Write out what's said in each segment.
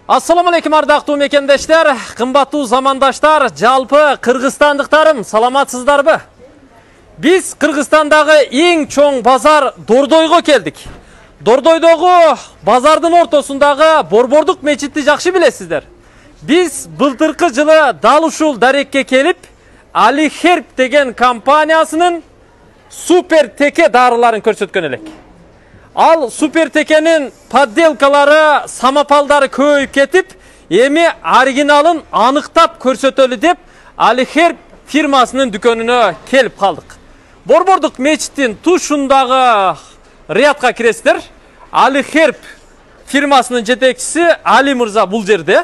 Assalamu alaikum ардактуу мекендештер, кымбаттуу замандаштар, жалпы кыргызстандыктарым, саламатсыздарбы? Биз Кыргызстандагы эң чоң базар Дордойго келдик. Дордойдогу базардын ортосундагы Борбордук мечитти жакшы билесиздер. Биз былтыркы жылы дал ушул дарекке келип, Али Херб деген компаниясынын супер теке дарыларын көрсөткөн элек. Ал супер текенин подделкалары, самопалдары көйүп кетип, эми оригиналын аныктап көрсөтөлү деп Али Херб фирмасынын дүкөнүнө келип калдык. Борбордук мечиттин тушундагы риядка киресиздер. Али Херб фирмасынын жетекчиси Али мырза бул жерде.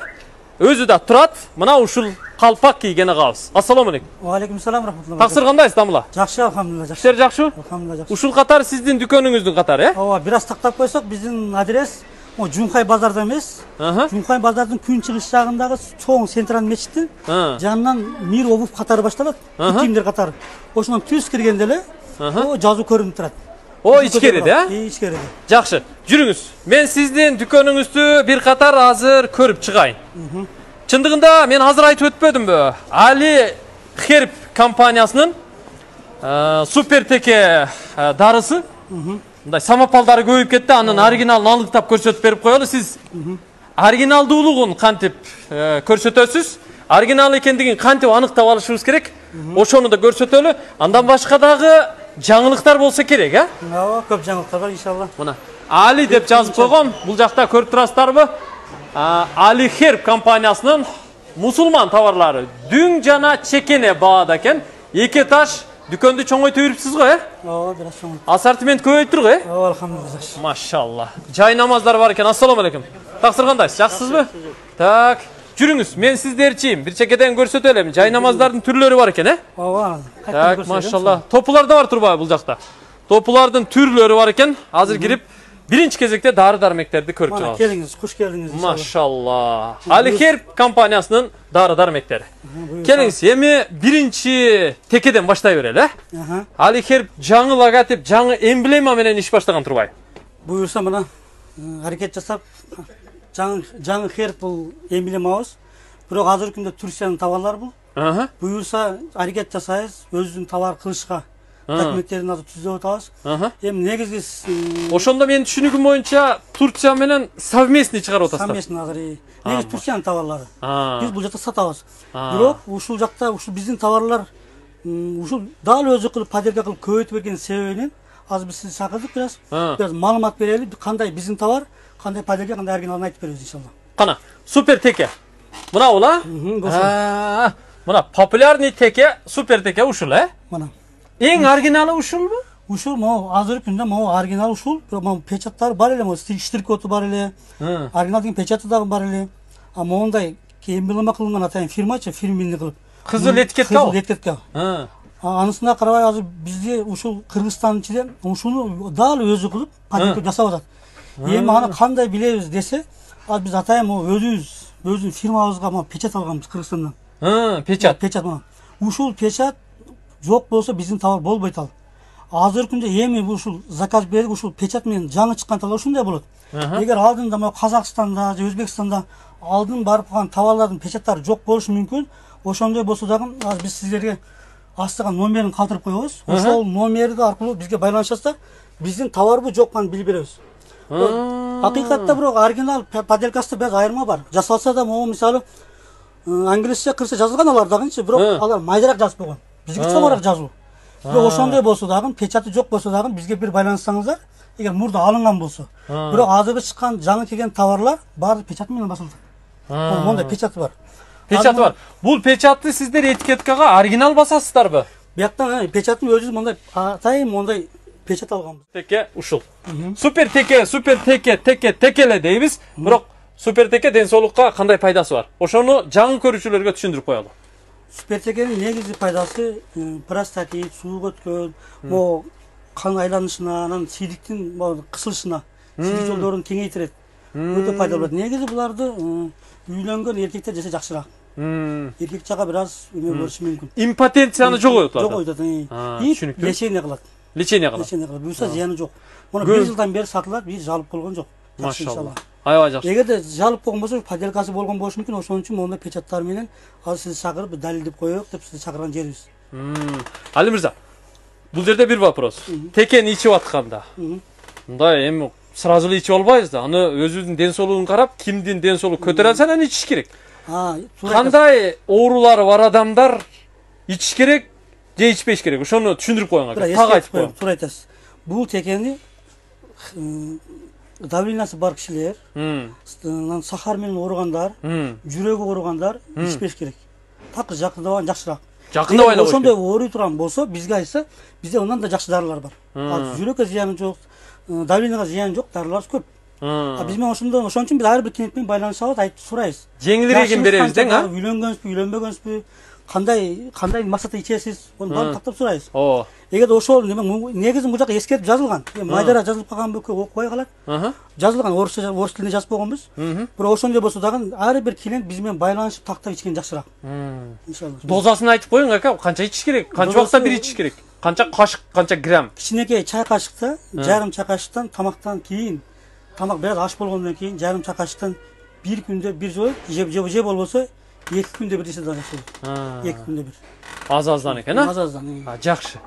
Өзү да турат. Мына ушул калпак кийген агабыз. Ассаламу алейкум. Ва алейкум салам рахматуллах. Таксыр кандайсыз, Дамла? Жакшы, алхамдулилlah, жакшы. Иштер жакшы? Алхамдулилlah, жакшы. Ушул катары сиздин дүкөнүңүздүн катары, э? Ооба, бир аз тактап койсок, биздин адрес Жункай базарда эмес. Жункай базардын күнчыгыш жагындагы чоң централдык мечиттин жанынан Мир обув катары башталат. Кийимдер катары. Ошондон түз киргенде эле жазуу көрүнүп турат. О, ичкериде, э? Ичкериде. Жакшы. Жүрүңүз. Мен сиздин дүкөнүңүздү бир катар азыр көрүп чыгайын. Чындыгында мен азыр айтып өтпөдүмбү? Али Херб компаниясынын супер теке дарысы. Мындай самопалдары көйүп кетти, анын оригиналын аныктап көрсөтүп берип коелу. Сиз оригиналдуулугун кантип көрсөтөсүз? Оригинал экендигин кантип аныктап алышыбыз керек? Ошону да көрсөтөлү. Андан башка дагы жаңылыктар болсо керек, э? Ооба, көп жаңылыктар бар иншалла. Мына Али деп жазып койгон. Бул жакта көрүп турасыздарбы? Али Херб компаниясынын мусулман товарлары дүң жана чекене баада экен. Эки этаж дүкөндү чоңойтуп берипсиз го, э? Ооба, бир аз чоң. Ассортимент көбөйттүр го, э? Ооба, алхамдулилlah. Машалла. Жай намаздар бар экен. Ассаламу алейкум. Таксыр кандайсыз? Жакшысызбы? Так, жүрүңүз. Мен сиздерчийим. Бир чекеден көрсөтөлү эми. Жай намаздардын түрлөрү бар экен, э? Ооба. Так, машалла. Топулар да бар турбайбы бул жакта? Топулардын түрлөрү бар экен. Азыр кирип биринчи кезекте дары-дармектерди көрүп чыгабыз. Келиңиз, куш келдиңиз. Машалла. Али Херб компаниясынын дары-дармектери. Келиңиз, эми биринчи текеден баштай берели, э? Али Херб жаңы логотип, жаңы эмблема менен иш баштаган турбай. Буюрса мына аракет жасап, жаңы Херб бул эмблемабыз. Бирок азыркы күндө Турциянын товарлары бул. Буюрса аракет жасайбыз, өзүбүздүн товар кылышка документтерин азыр түзүп атабыз. Эми негизги ошондо менин түшүнүгүм боюнча Турция менен совместный чыгарып атасыздар. Совместный азыр. Негизи Турциянын товарлары. Биз бул жакта сатабыз. Бирок ушул жакта ушул биздин товарлар ушул дал өзү кылып подделка кылып көбөйтүп берген себебинен азыр биз сизди чакырдык, бир аз маалымат берели, кандай биздин товар, кандай подделка, кандай оригиналын айтып беребиз иншалла. Кана, супер теке. Мына бул, а? Мына популярный теке, супер теке ушул, э? Мына. Эң оригиналы ушулбу? Ушул могу азыркы күндө могу оригинал ушул, бирок могу печаттары бар эле, могу штрих-коду бар эле. Оригинал деген печаты дагы бар эле. А моундай эмблема кылынган атайын фирмачы, фирменный кылып. Кызыл этикетка. Кызыл этикетка. Анысына карабай азыр бизде ушул Кыргызстандын ичинде ушуну дал өзү кылып подделка жасап атат. Эми аны кандай билебиз десе, азыр биз атайын могу өзүбүздүн фирмабызга могу печат алганбыз Кыргызстандан. Печат. Печат мына. Ушул печат жок болсо биздин товар болбойт ал. Азыркы күндө эми ушул заказ берип ушул печат менен жаңы чыккан товар ушундай болот. Эгер алдында могу Казакстанда же Өзбекстанда алдын барып калган товарлардын печаттары жок болушу мүмкүн. Ошондой болсо дагы азыр биз сиздерге астыга номерин калтырып коебуз. Ошол номерди аркылуу бизге байланышасыздар. Биздин товарбы жокпу билип беребиз. Акыйкатта бирок оригинал подделкасында бир айырма бар. Жасалса да могу мисалы англисче, кыргызча жазылган алар дагычы, бирок алар майдараак жазып койгон. Бизге чоңураак жазуу. Бирок ошондой болсо дагы, печаты жок болсо дагы бизге бир байланыссаңыздар, эгер мурда алынган болсо. Бирок азыркы чыккан жаңы келген товарлар баары печат менен басылды. Мондай печаты бар. Печаты бар. Бул печатты сиздер этикеткага оригинал басасыздарбы? Бияктан печаттын өзү мондай атайын мондай печат алганбыз. Теке ушул. Супер теке, текеле дейбиз. Бирок супер теке ден соолукка кандай пайдасы бар? Ошону жаңы көрүүчүлөргө түшүндүрүп коелу. Супер текенин негизги пайдасы простатит, сууга өткөн, могу кан айланышына, анан сийдиктин кысылышына, сийдик жолдорун кеңейтирет. Өтө пайдалуу болот. Негизи буларды үйлөнгөн эркектер жесе жакшыраак. Эркек жага бир аз эме болушу мүмкүн. Импотенцияны жогойтот. Жогойтот. Лечение кылат. Лечение кылат. Буюрса зыяны жок. Муну 1 жылдан бери сатылат, биз алып болгон жок. Машалла. Аябай жакшы. Эгерде жалып болгон болсо, поделкасы болгон болушу мүмкүн. Ошон үчүн мондай печаттар менен азыр сизди чакырып далилдеп коёк деп сизди чакырган жерибиз. Али мырза, бул жерде бир вопрос. Текени ичип атканда, мындай эми сразу эле ичип албайбыз да. Аны өзүбүздүн ден соолугун карап, кимдин ден соолугу көтөрө алса, аны ичиш керек. Кандай оорулары бар адамдар ичиш керек же ичпеш керек? Ошону түшүндүрүп коюңуз. Так айтып коюң. Туура айтасыз. Бул текени давлениясы бар кишилер, сахар менен ооругандар, жүрөгү ооругандар ичпеш керек. Такыр жакындабаган жакшыраак. Жакындабай эле. Ошондой ооруй турган болсо, бизге айтса, бизде ондан да жакшы дарылар бар. Жүрөккө зыяны жок, давленияга зыяны жок дарылар көп. Биз менен ошондон ошон үчүн биз ар бир клиент менен байланышабыз, айтып сурайбыз. Жеңилирээкин беребиз дең, а? Үйлөнгөнсүзбү, үйлөнбөгөнсүзбү, кандай максатта ичесиз, аны баарын тактап сурайбыз. Эгерде ошол негизи бул жака эскертип жазылган. Майдара жазылып калган бөкө окубай калат. Жазылган орус тилинде жазып койгонбуз. Бирок ошондой болсо дагы ар бир клиент биз менен байланышып тактап ичкен жакшыраак. Иншалла. Дозасын айтып коюң, ака, канча ичиш керек? Канча убакытта бир ичиш керек? Канча кашык, канча грамм? Кичинекей чай кашыкта, жарым чай кашыктан тамактан кийин, тамак бир аш болгондон кийин жарым чай кашыктан бир күндө бир жол же болбосо 2 күндө бир ичсе да жакшы болот. 2 күндө бир. Аз-аздан экен, а? Аз-аздан. Жакшы.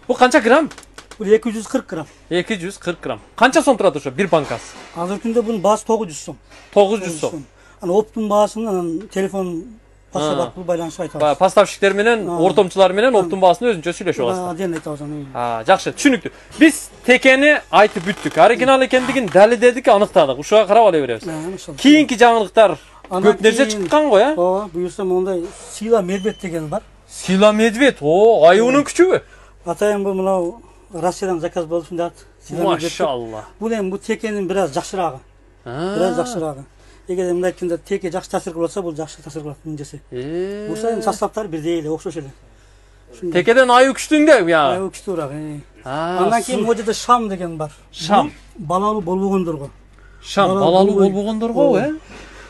Бул канча грамм? Бул 240 грамм. 240 грамм. Канча сом турат ошо бир банкасы? Азыркы күндө бунун баасы 900 сом. 900 сом. Аны оптун баасын анан телефон аркылуу байланышып айтабыз. Поставщиктер менен, ортомчулар менен оптун баасын өзүнчө сүйлөшүп аласыздар. Аден айтабыз. Жакшы, түшүнүктүү. Биз текени айтып бүттүк. Оригинал экендигин далилдедик, аныктадык. Ушуга карап ала беребиз. Кийинки жаңылыктар көп нерсе чыккан го, э? Ооба, буюрса мондай сила медведь деген бар. Сила медведь. Аюунун күчүбү? Атайын бул мынау Россиядан заказ болуп ушундай ат. Машалла. Бул эми бул текенин бир аз жакшыраагы. Бир аз жакшыраагы. Эгерде мындай айтканда теке жакшы таасир кылса, бул жакшы таасир кылат мынчасы. Буса эми составтары бирдей эле, окшош эле. Текеден аю күчтүүндөбү я? Аю күчтүүрөөк. Андан кийин могу жерде шам деген бар. Шам. Балалуу болбогондорго. Шам балалуу болбогондорго, э?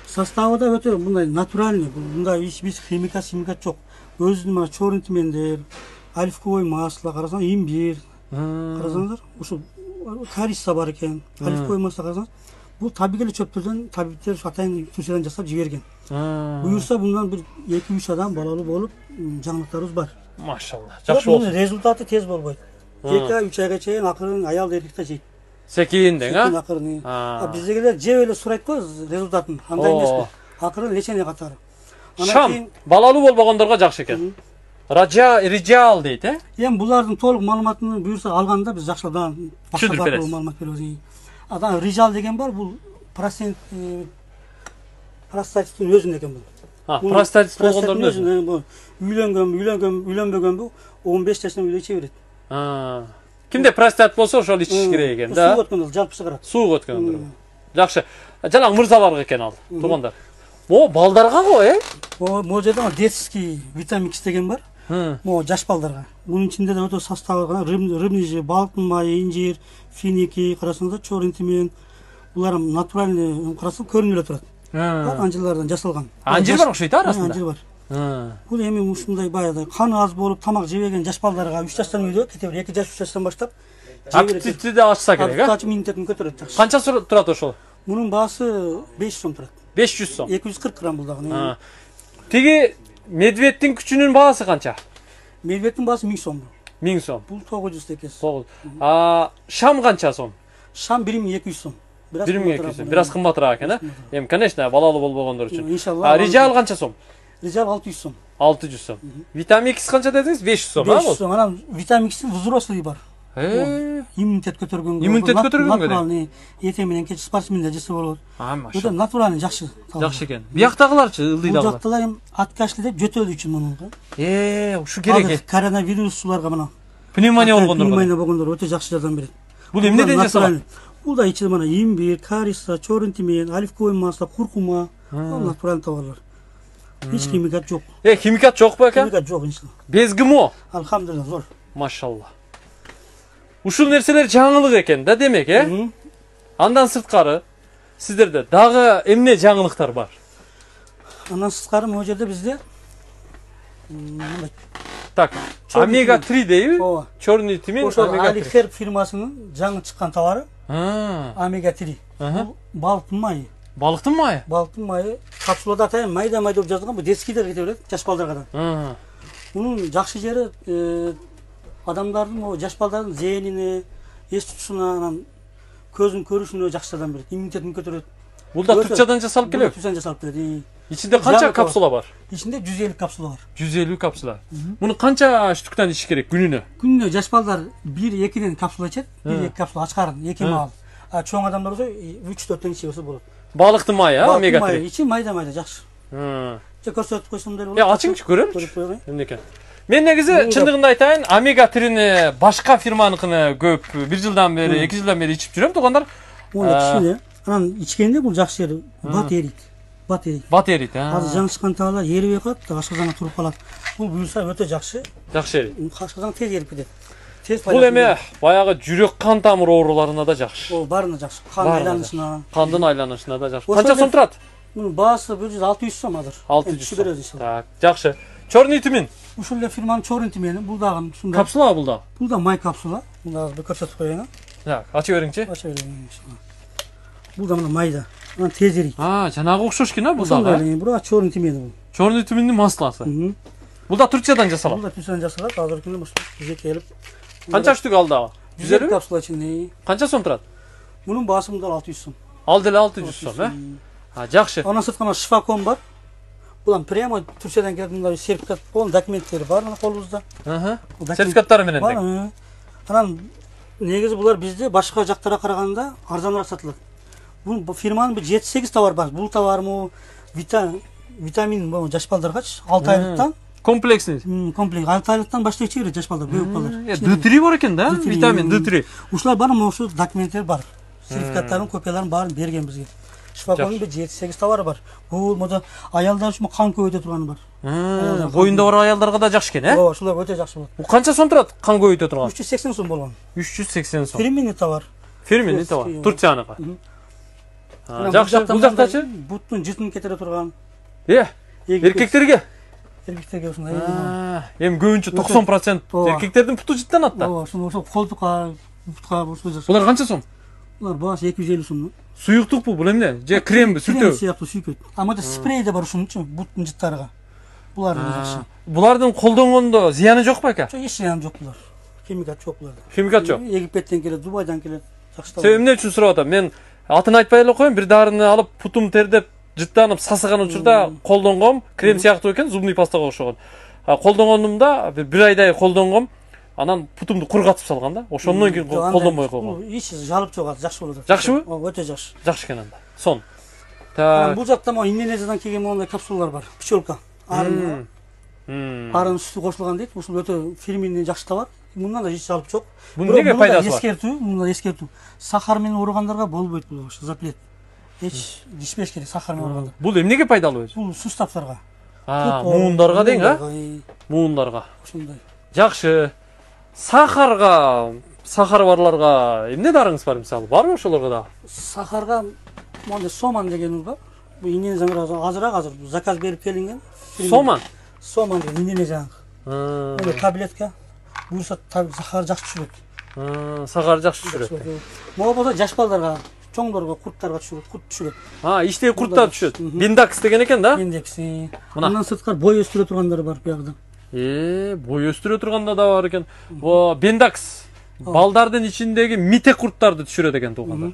Составы да өтө мындай натуральный, мындай биз химикат жок. Өзүнүн мына чорный тимендер, оливковое масло, карасаң имбирь. Карасаңыздар, ушу корица бар экен. Оливковое масло карасаңыз, бул табигый эле чөптөрдөн табиттер атайын сусуядан жасап жиберген. Буюрса bundan bir 2-3 адам балалуу болуп, жаңылыктарыбыз бар. Машалла. Жакшы болсун. Результаты тез болбойт. 2-3 айга чейин акырын аял эркек да жейт. Секин дең, а? Акырын. Биздегилер жеп эле сурайт го результатын. Андай эмес. Акырын лечение катары. Шам балалуу болбогондорго жакшы экен. Риджал дейт, э? Эми булардын толук маалыматын буюрса алганда биз жакшыдан түшүндүрүп бересиз. Маалымат беребиз. Адам Rijal деген бар, бул простатиттин өзүнө экен бул. Простатит болгондордун өзүнө. Бул үйлөнгөнбү, 15 жашынан үйлө иче берет. Кимде простатит болсо ошол ичиш керек экен да. Суу өткөн жалпы чыгарат. Суу өткөн. Жакшы. Жалаң мырзаларга экен ал, туугандар. Балдарга го, э? Могу жерде детский витамин X деген бар. Могу жаш балдарга. Мунун ичинде да өтө составы рыбный жи, балыктын майы, инжир, финики, карасаңыздар, чорный тимен. Булар натуральный карасаң көрүнүп эле турат. Анжырлардан жасалган. Анжыр бар окшойт арасында. Анжыр бар. Бул эми ушундай баягы каны аз болуп, тамак жебеген жаш балдарга 3 жаштан үйдө, кете бир 2 жаш 3 жаштан баштап активди да ачса керек, а? Активдүү иммунитетин көтөрөт жакшы. Канча турат ошол? Мунун баасы 500 сом турат. 500 сом. 240 грамм бул дагы. Тиги медведтин күчүнүн баасы канча? Медведтин баасы 1000 сом. 1000 сом. Бул 900 текес. Шам канча сом? Шам 1200 сом. 1200 сом. Бир аз кымбатыраак экен, а? Эми, конечно, балалуу болбогондор үчүн. Иншалла. Rijal канча сом? Rijal 600 сом. 600 сом. Витамин X канча дедиңиз? 500 сом, а? 500 сом. Анан витамин X'ин взрослый бар. Иммунитет көтөргөнгө. Иммунитет көтөргөнгө. Натуральный эртең менен кеч спортсмендер жесе болот. Машалла. Өтө натуральный жакшы. Жакшы экен. Бияктагыларчы, ылдыйдагылар. Бул жактагылар эми откашлы деп жөтөлүү үчүн мунун. Ушу керек. Коронавирустууларга мына. Пневмония болгондорго. Пневмония болгондор өтө жакшы жардам берет. Бул эмнеден жасалган? Бул да ичинде мына имбирь, корица, чорный тимен, оливковое масло, куркума, натуральный товарлар. Hiç химикат жок. Химикат жокпу экен? Химикат жок иншалла. Без ГМО. Алхамдулилlah, зор. Машалла. Ушул нерселер жаңылык экен да, демек, э? Андан сырткары сиздерде дагы эмне жаңылыктар бар? Андан сырткары могу жерде бизде так, омега 3 дейби? Ооба. Чорный тимин, ошо омега 3. Алихер фирмасынын жаңы чыккан товары. Омега 3. Бул балыктын майы. Балыктын майы? Балыктын майы капсулада атайын майда деп жазылган, бул детскийлер кете берет, жаш балдарга да. Мунун жакшы жери адамдардын, могу жаш балдардын зээнине, эс тутушуна, анан көзүн көрүшүнө жакшы жардам берет, иммунитетин көтөрөт. Бул да Турциядан жасалып келет. Турциядан жасалып келет. Ичинде канча капсула бар? Ичинде 150 капсула бар. 150 капсула. Муну канча штуктан ичиш керек күнүнө? Күнүнө жаш балдар 1-2ден капсула ичет, 1-2 капсула ачкарын, 2 маал. А чоң адамдар болсо 3-4тен ичсе болот. Балыктын майы, омега 3. Ичи майда жакшы. Же көрсөтүп койсом деле болот. Ачыңчы көрөлүчү. Эмнеке? Мен негизи чындыгында айтайын, омега 3-ни башка фирманыкыны көп 1 жылдан бери, 2 жылдан бери ичип жүрөм туугандар. Ой, кичине. Анан ичкенде бул жакшы жери бат эрийт. Бат эрийт. Азыр жаңы чыккан таалар эрибей калат, ашказанга туруп калат. Бул буюрса өтө жакшы. Жакшы эрийт. Ашказан тез эрип кетет. Тез Бул эме баягы жүрөк кан тамыр ооруларына да жакшы. О, баарына жакшы. Кан айланышына. Кандын айланышына да жакшы. Канча сом турат? Мунун баасы 600 сом азыр. 600 сом. Так, жакшы. Чорный тимин. Ушул эле фирманын чорный тимини, бул дагы ушундай. Капсула бул да. Бул да май капсула. Муну азыр көрсөтүп коеюн. Так, ачып бериңчи. Ачып берейин. Бул да мына майда. Анан тез эрийт. Жанагы окшош экен бул дагы. Бирок чорный тимини бул. Чорный тиминдин масласы. Бул да Турциядан жасалат. Бул да Турциядан жасалат. Азыркы күндө бизге келип. Канча штук алды ага? 150 капсула ичинде. Канча сом турат? Мунун баасы мында 600 сом. Ал деле 600 сом, жакшы. Анан сырткана шифаком бар. Булам прямо Турциядан келип мында сертификат болгон документтери бар мына колубузда. Сертификаттары менен бар. Анан негизи булар бизде башка жактарга караганда арзаныраак сатылат. Бул фирманын 7-8 товар бар. Бул товармы витамин жаш балдаргачы 6 айлыктан комплексный. Комплекс 6 айлыктан баштайчы берет жаш балдар, бөбөк балдар. D3 бар экен да? Витамин D3. Ушулар бар, ошол документтер бар. Сертификаттарын, копияларын баарын берген бизге. Шифаконун 7-8 товары бар. Бул мода аялдар үчүн кан көбөйтө турганы бар. Боюнда бар аялдарга да жакшы экен, Ооба, ушулар өтө жакшы болот. Бул канча сом турат кан көбөйтө турган? 380 сом болгон. 380 сом. Фирменный товар. Фирменный товар. Турцияныкы. Жакшы. Бул жактачы? Буттун жытын кетире турган. Эркектерге? Эркектерге ушундай. Эми көбүнчө 90% эркектердин путу жыттан атта. Ооба, ошол колтукка, бутка ошол. Булар канча сом? Булар баасы 250 сом. Суюктук бул эмне? Же кремби, сүртөө? Крем сыяктуу сүйкөт. Амада спрей да бар ушунчу, буттун жыттарга. Булар жакшы. Булардын колдонгондо зыяны жок беле? Жок, эч зыяны жок булар. Химикат жок буларда. Химикат жок. Египеттен келет, Дубайдан келет. Жакшы. Себеби эмне үчүн сурап атам? Мен атын айтпай эле коеюн, бир дарыны алып путум тердеп жыттанып сасыган учурда колдонгом, крем сыяктуу экен, зубный пастага окшогон. Колдонгонумда бир айдай колдонгом, анан путумду кургатып салган да. Ошондон кийин колдонбой койгон. Эч жалып жок, жакшы болот. Жакшыбы? Ооба, өтө жакшы. Жакшы экен анда. Сон. Бул жакта могу Индонезиядан келген моундай капсулалар бар. Пчелка. Арын сүтү кошулган дейт. Ушул өтө фирменный жакшы товар. Мындан да эч жалып жок. Бунун эмне пайдасы бар? Эскертүү, мында эскертүү. Сахар менен ооругандарга болбойт бул, запрет. Эч ичпеш керек сахар менен ооругандар. Бул эмнеге пайдалуу өзү? Бул суставтарга. Муундарга дең, Муундарга. Ошондой. Жакшы. Сахар барларга эмне дарыңыз бар мисалы? Барбы ошолорго да? Сахарга монда соман дегенimiz бар. Бул Индонезиядан азыраак заказ берип келинген. Соман? Соман деген Индонезиядан. Бул таблетка. Буюрса сахар жакшы түшүрөт. Сахар жакшы түшүрөт. Могу болсо жаш балдарга, чоңдорго, курттарга түшүрөт, курт түшүрөт. Иштеги курттар түшөт. Бендакс деген экен да? Бендакс. Андан сырткары бой өстүрө тургандар бар биягыда. Бой өстүрө турганда да бар экен. Бендакс балдардын ичиндеги мите курттарды түшүрөт экен туугандар.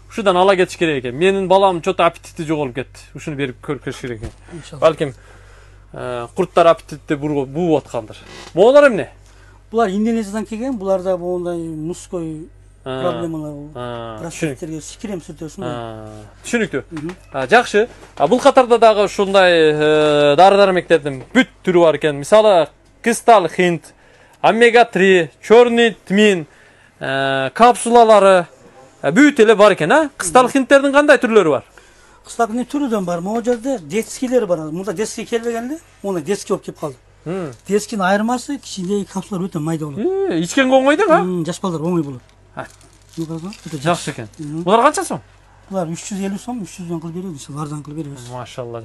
Ушудан ала кетиш керек экен. Менин балам чото аппетити жоголуп кетти. Ушуну берип көрүш керек экен. Балким курттар аппетитти бууп аткандыр. Моулар эмне? Булар Индонезиядан келген, буларда моундай мужской проблемалар, простатиттерге крем сүртөсүн. Түшүнүктүү. Жакшы. Бул катарда дагы ушундай дары-дармектердин бүт түрү бар экен. Мисалы, кристалл хинт, омега 3, чорный тмин, капсулалары бүт эле бар экен, Кристалл хинттердин кандай түрлөрү бар? Кристалл хинт түрүдөн бар. Могу жерде детскийлер бар. Мурда детский келбеген эле, муну детский болуп кеп калды. Детскинин айырмасы кичинеги капсулалар өтө майда болот. Ичкенге оңой да? Жаш балдар оңой болот. Жакшы экен. Булар канча сом? Булар 350 сом, 300дөн кылып беребиз, арзан кылып беребиз. Машалла.